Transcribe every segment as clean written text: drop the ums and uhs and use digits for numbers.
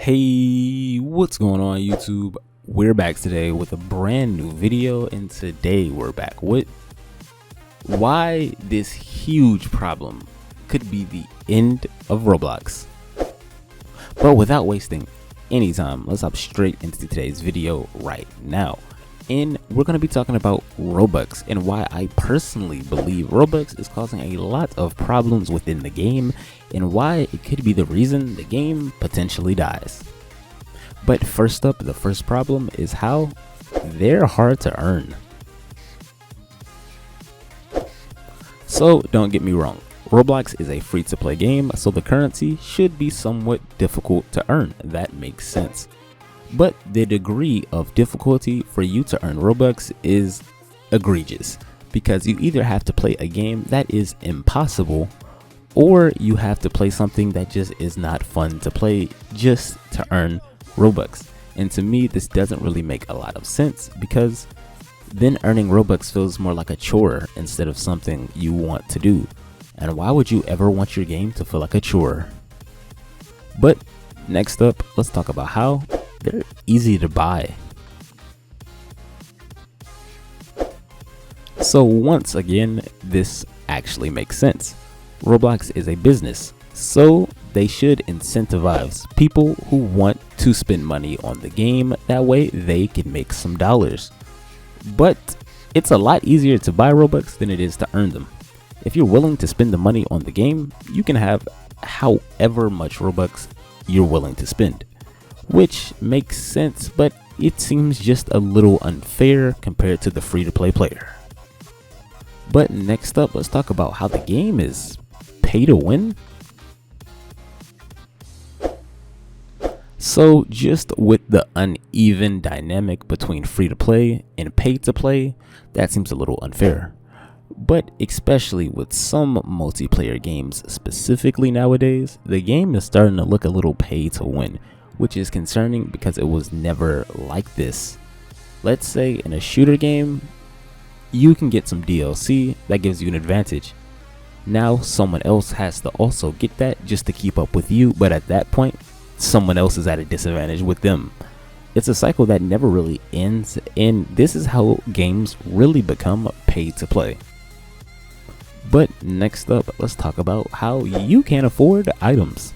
Hey, what's going on YouTube? We're back today with a brand new video, and today we're back with why this huge problem could be the end of Roblox. But without wasting any time, let's hop straight into today's video right now. And we're going to be talking about Robux and why I personally believe Robux is causing a lot of problems within the game and why it could be the reason the game potentially dies. But first up, the first problem is how they're hard to earn. So don't get me wrong, Roblox is a free-to-play game, so the currency should be somewhat difficult to earn. That makes sense. But the degree of difficulty for you to earn Robux is egregious, because you either have to play a game that is impossible, or you have to play something that just is not fun to play just to earn Robux. And to me, this doesn't really make a lot of sense, because then earning Robux feels more like a chore instead of something you want to do. And why would you ever want your game to feel like a chore? But next up, let's talk about how they're easy to buy. So once again, this actually makes sense. Roblox is a business, so they should incentivize people who want to spend money on the game. That way they can make some dollars. But it's a lot easier to buy Robux than it is to earn them. If you're willing to spend the money on the game, you can have however much Robux you're willing to spend, which makes sense, but it seems just a little unfair compared to the free-to-play player. But next up, let's talk about how the game is pay to win. So just with the uneven dynamic between free-to-play and pay-to-play, that seems a little unfair. But especially with some multiplayer games specifically nowadays, the game is starting to look a little pay to win, which is concerning because it was never like this. Let's say in a shooter game, you can get some DLC that gives you an advantage. Now someone else has to also get that just to keep up with you, but at that point, someone else is at a disadvantage with them. It's a cycle that never really ends, and this is how games really become pay to play. But next up, let's talk about how you can't afford items.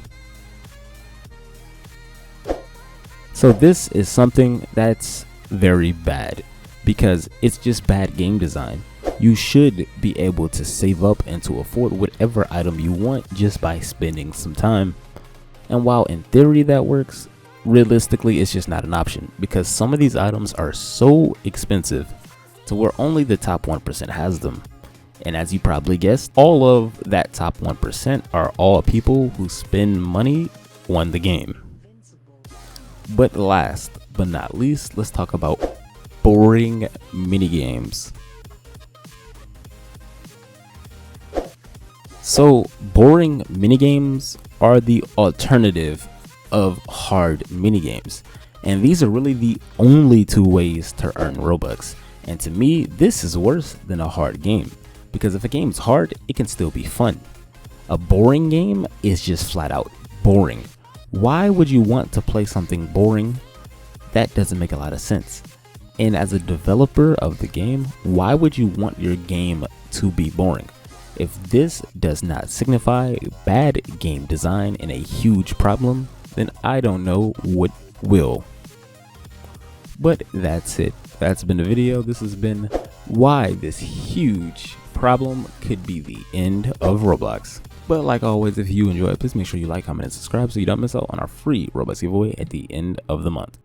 So this is something that's very bad, because it's just bad game design. You should be able to save up and to afford whatever item you want just by spending some time. And while in theory that works, realistically it's just not an option, because some of these items are so expensive to where only the top 1% has them. And as you probably guessed, all of that top 1% are all people who spend money on the game. But last but not least, let's talk about boring minigames. So boring minigames are the alternative of hard minigames, and these are really the only two ways to earn Robux. And to me, this is worse than a hard game, because if a game's hard, it can still be fun. A boring game is just flat out boring. Why would you want to play something boring? That doesn't make a lot of sense. And as a developer of the game, why would you want your game to be boring? If this does not signify bad game design and a huge problem, then I don't know what will. But that's it. That's been the video. This has been why this huge problem could be the end of Roblox. But like always, if you enjoy it, please make sure you like, comment, and subscribe so you don't miss out on our free Robux giveaway at the end of the month.